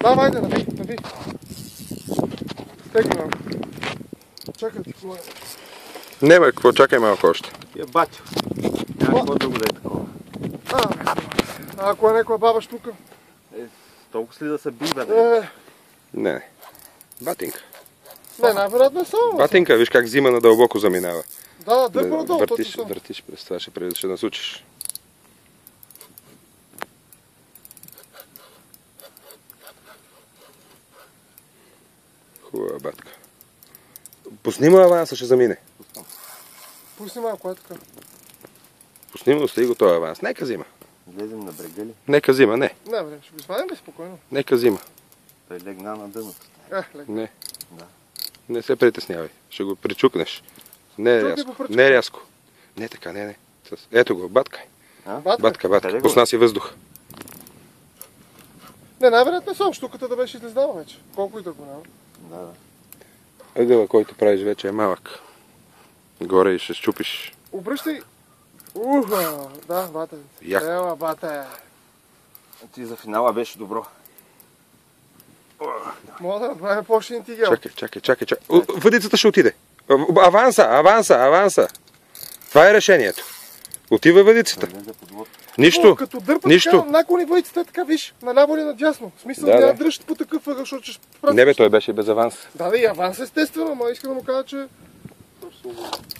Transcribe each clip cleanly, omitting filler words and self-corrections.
Давай, айде, нави. Стегни малко. Чакай ти кола. Не бе, какво, чакай малко още. Я батю. Няма какво друго да е такова. А ако е някоя баба штука? Толкова ли да се би, бе? Не. Батинка. Не, най-вероятно е само. Батинка, виж как зима надълбоко заминава. Да, дърпа надолу. Въртиш през това, ще насучиш. Хубава батка. Пусни му аванса, ще замине. Пусни малко, е така. Пусни му, остави го този аванс. Нека зима. Влезем на брега ли? Нека зима, не. Не, бре, ще го свалим ли спокойно? Нека зима. Той легна на дъното. Легна. Не. Да. Не се притеснявай. Ще го причукнеш. Не е рязко. Не е рязко. Не така, не. Ето го, баткай. Батка. Пусна си въздух. Не, най-вероятно е само штуката да беше излезнала вече. Колко и да го няма. Да. Ъгъла, който правиш вече е малък. Горе и ще щупиш. Обръщай. Да, бате. Яко. Ела, бате. Ти за финала беше добро. Мога да направим по-шин тигел. Чакай. Въдицата ще отиде. Аванса. Това е решението. Отива въдицата. Нищо. Като дърпа така, наклони въдицата така, виж, наляво или надясно. В смисъл, няма дръж по такъв въгъл, защото ще прави. Не бе, той беше без аванс. Да, и аванс естествено, ама иска да му кажа, че...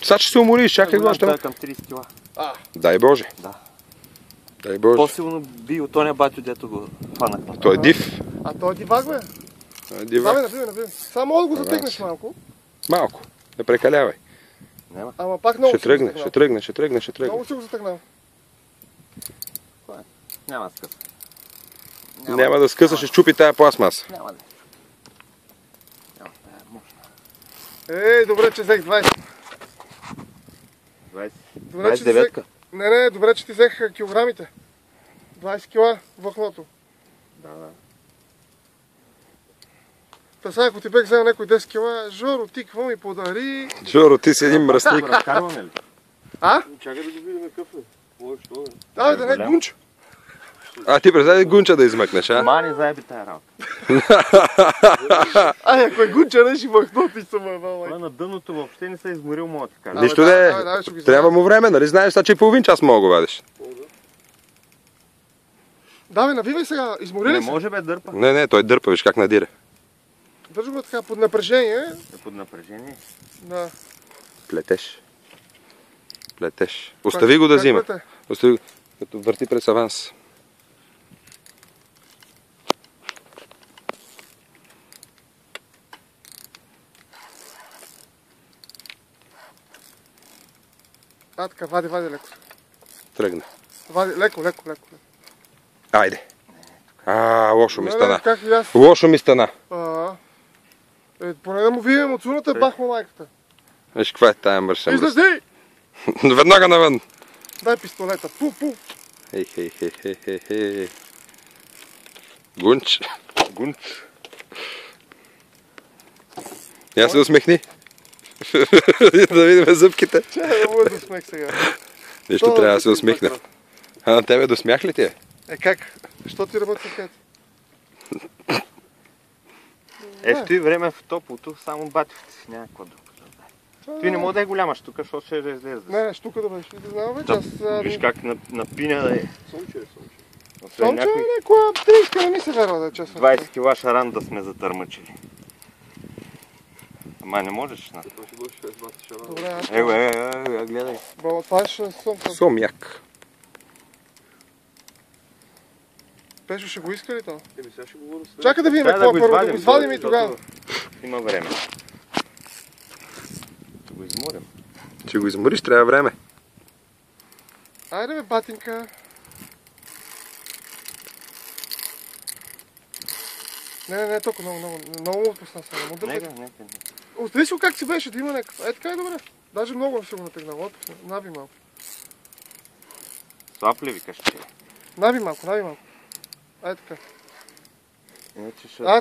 Сега ще се умориш, чакай го още. Той е към 30 кила. Дай Боже. Да. Дай Боже. По-силно би от оня батю, дето го хванахме. Той е див. А той е дивак, бе. Навиме. Само да го затегнеш малко. Малко. Не прекалявай. Няма. Ама пак много ще тръгне. Много се го затегнал. Няма да скъса. Няма да скъса, ще чупи тая пластмаса. Няма да. Ей, добре, че взех 20. 29-ка? Не, добре, че ти взех килограмите. 20 кила въхлото. Да. Та сега, ако ти бех взел някой 10 кила, Жоро, ти какво ми подари? Жоро, ти си един мръсник. Разкарваме ли? Чакай да го видим какъв е. Да не е гунчо. Ти представи гунча да измъкнеш, а? Мани заеби тая работа. Ако е гунча, не ще махнути съм във. Той на дъното въобще не се е изморил, мога да ти кажа. Нищо да е. Трябва му време, нали знаеш, че и половин час мога го вадиш. Да, бе, навивай сега, измори ли се? Не може бе, дърпа. Не, той дърпа, виж как надира. Държи го така, под напрежение. Под напрежение? Да. Плетеш. Остави го да взима. Остави го, като върти през аванс. Така, вади леко. Тръгна. Вади, леко. Айде. Лошо ми стана. Как Лошо ми стана. Поне да му видим от суната, бах му майката. Виж каква е тая мърша. Излези! Веднага навън. Дай пистолета. Пу. Хей. Гунч. Я се усмехни. Да видим зъбките. Чай да му да смех сега. Нищо трябва да се усмихне. А на тебе досмях ли ти е? Как? Що ти работи така? Стои време в топлото, само бативите си някаква друга. Ти не мога да е голяма штука, защото ще излезе. Не, штука да беше. Не знам вече. Виж как напиня да е. Слънче е някоя 30 не ми се вярва да е честно. 20 кила шаран да сме затърмъчили. Ама не можеш, на. Добре, гледай. Това ще е Сомяк. Пешо ще го иска ли то? Чакай да видим какво първо, да го извадим и тогава. Има време. Да го изморим. Че го измориш, трябва време. Айде бе, батинка. Не, толкова много му отпусна сега, му дърпа. Не. Остави си го как си беше, да има някакъв. Така е добре. Даже много си го натегнал, отпусна. Наби малко. Слаб ли викаш, че? Наби малко. Ай така.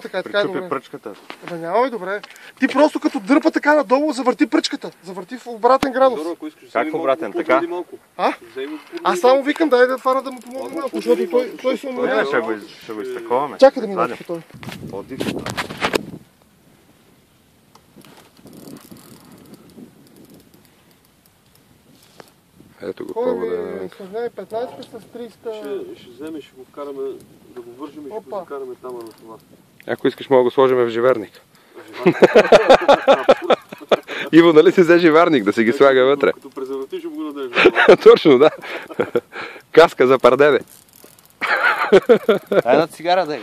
Така, причупи пръчката. Няма и добре. Ти просто като дърпа така надолу, завърти пръчката. Завърти в обратен градус. Как в обратен, така? Аз само викам, дай да фана да му помогне малко, защото той се уморява. Ще го изтаковаме. Чакай да ми научи той. Ето го Кой повода. ми сравнява 15 с 30? Ще вземе, ще го вкараме, да го вържим и ще го закараме там на това. Ако искаш, мога да го сложим в живарник. Иво, нали си взе живарник да си ги слага вътре? Като презерватив ще го надежда. Точно, да. Каска за пардеве. Една цигара да е.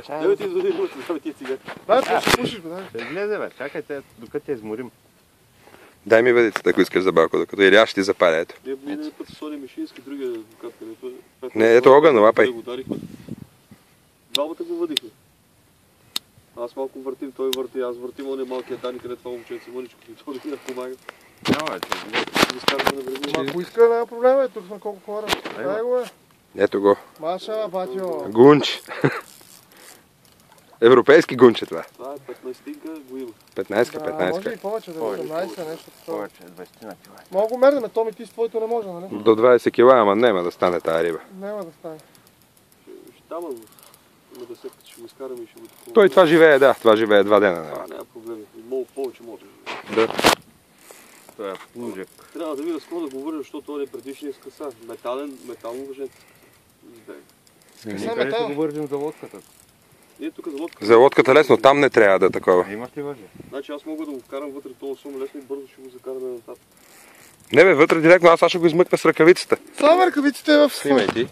Дай ти извади ръцете, давай тия цигари. Да, ти ще пушиш, бе, Ще влезе, бе. Чакайте, докато я изморим. Дай ми въдицата, ако искаш за балко, докато или аз ще ти запаля, ето. Ние минали път с Сони Мишински, другия адвокат, където е. Не, ето огън, лапай. Двамата го въдихме. Аз малко въртим, той върти, аз въртим, он е малкият Дани, където това момченце мъничко, и той да помага. Няма, че Изкарваме на брега. Ако иска, няма проблема, тук сме колко хора. Дай го, Ето го. Маша, батио. Гунч. Европейски гунче това. Това е 15-тинка, го има. 15-ка. Може и повече, да 18 нещо. повече, 20 на кила. Мога го мердаме, Томи, ти с твоето не може, нали? До 20 кила, ама няма да стане тази риба. Няма да стане. Ще дама на десетка, ще го изкараме и ще го такова. Той това живее, да, това живее 2 дена. Няма проблеми. Много повече може. Да. Това е плужек. Трябва да видя с какво да го вържа, защото той е предишния скъса. Метално въжен. Къде ще го вържим за лодката? Ние тук за лодката. За лодката лесно, там не трябва да е такова. Имаш ли въже? Значи аз мога да го вкарам вътре, това сум лесно и бързо ще го закараме нататък. Не бе, вътре директно, аз ще го измъкна с ръкавицата. Само ръкавиците е в... Снимай ти.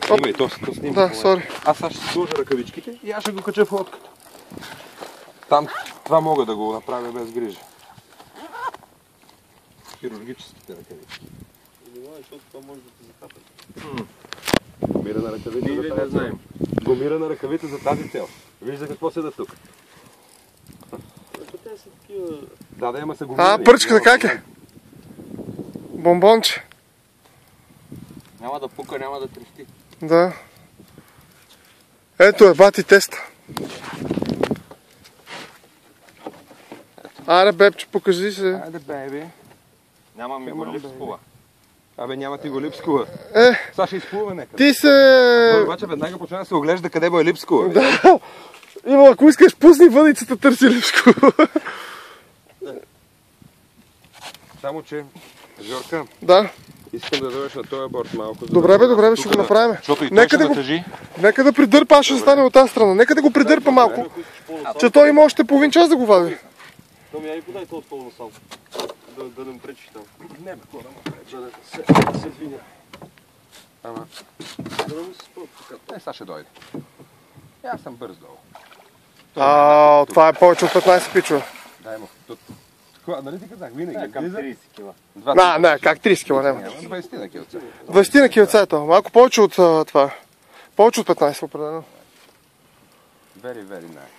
Снимай, то снимай. Да, сори. Аз сега ще сложа ръкавичките и аз ще го кача в лодката. Там това мога да го направя без грижа. Хирургическите ръкавички. Внимавай, защото това може да те закапе. Гумирана ръкавица за тази цел. Гумирана ръкавица за тази цел. Виж за какво седа тук. Те са такива... Да, има се гумирани. Пръчката как е? Бомбонче. Няма да пука, няма да трещи. Да. Ето е, бати теста. Аре, бебче, покажи се. Айде, бейби. Няма ми го липскува. Абе, няма ти го липскува. Сега ще изплува нека. Ти се... Обаче веднага почва да се оглежда къде бъде липскува. Да. Има, ако искаш, пусни въдицата, търси липско. Само, че, Жорка, Да. искам да дойдеш на този борт малко. Добре, бе, ще го направим. Защото и той ще натъжи. Нека да придърпа, аз ще застане от тази страна. Нека да го придърпа малко. Че той има още половин час да го вади. То ми я и подай това отдолу насам. Да не му пречиш там. Не, бе, какво да му пречи. Да се двиня. Ама, Да не му се спъл тук. сега ще дойде. Аз съм бърз долу. Това е повече от 15 пичове. Дай му. Нали ти казах, винаги. Към 30 кила. Не, как 30 кг няма. 20 на килца. 20 на килца е то. Малко повече от това. Повече от 15 определено. Very, very nice.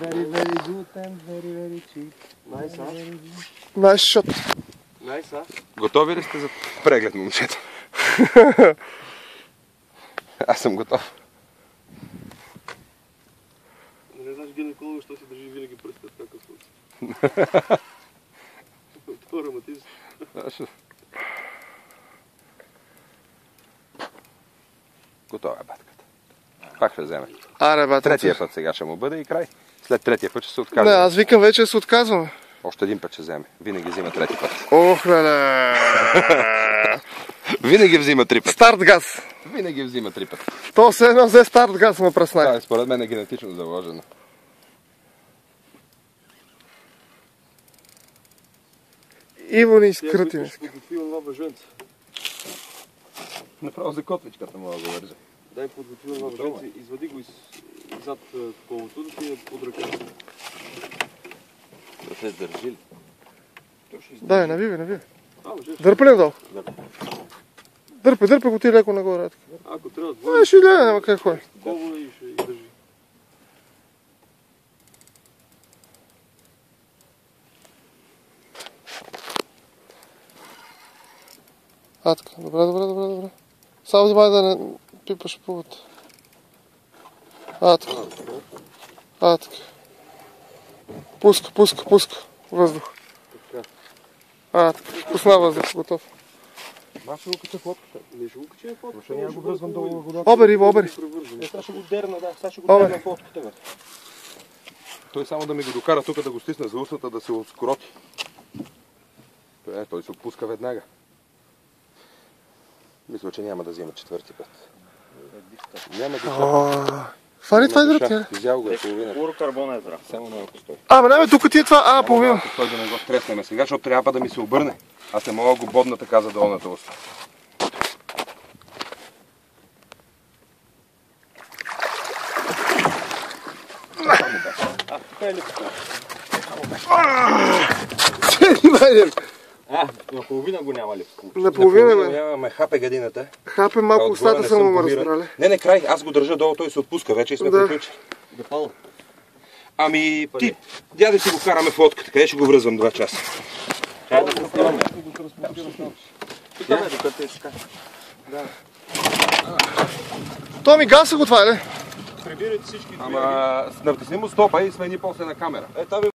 Very, very good and very, very cheap. Найс шот. Найса. Готови ли сте за преглед, момчета? Аз съм готов. Не знаеш гинеколога, що си държи винаги пръстът така късно. Това роматизм. Готова е батката. Пак ще вземе. Аре, бе, Третия път сега ще му бъде и край. След третия път ще се откаже. Не, аз викам вече да се отказваме. Още един път ще вземе. Винаги взима трети път. Ох, леле. Винаги взима 3 пъти. Старт газ. Винаги взима 3 пъти. То все едно взе старт газ ме пръснай. Това според мен е генетично заложено. Иво ни изкръти. Ще подготвим това въженце. Направо за котвичката мога да го вържа. Дай подготвим това въженце. Извади го зад колото, да ти е под ръка. Да се държи ли? Дай, навивай. Дърпа ли надолу? Дърпа го ти леко нагоре. Ако трябва да Ще гледа, няма какво е. коло и ще държи. Така, добре. Само внимай да не пипаш повод. Така. Пуска. Въздух. Така. Пусна въздух, готов. Аз ще го кача фотката. Не ще го кача фотката. Защо няма го връзвам долу във водата? Обери. Сега ще го дерна, сега ще го дерна фотката, бе. Той само да ми го докара тук да го стисне за устата, да се откроти. Той се отпуска веднага. Мисля, че няма да взема четвърти път. Няма да. Фани, това е дръпня. Изял го е половина. Флуорокарбон е здрав. Само малко стой. Не, тук ти е това. Половина. Стой да не го стреснем сега, защото трябва да ми се обърне. Аз не мога да го бодна така за долната уста. Тук е липско. Наполовина го няма липско. Наполовина, бе. Нямаме хапе гадината. Хапе малко устата само му раздрали. Не, край. Аз го държа долу, той се отпуска вече и сме приключили. Депал. Ами ти, дяде си го караме в лодката, къде ще го връзвам 2 часа? Чай да го снимаме. Тук бе, докато е така. Томи, гаса го това, ли? Прибирайте всички. Ама натисни му стопа и смени после на камера.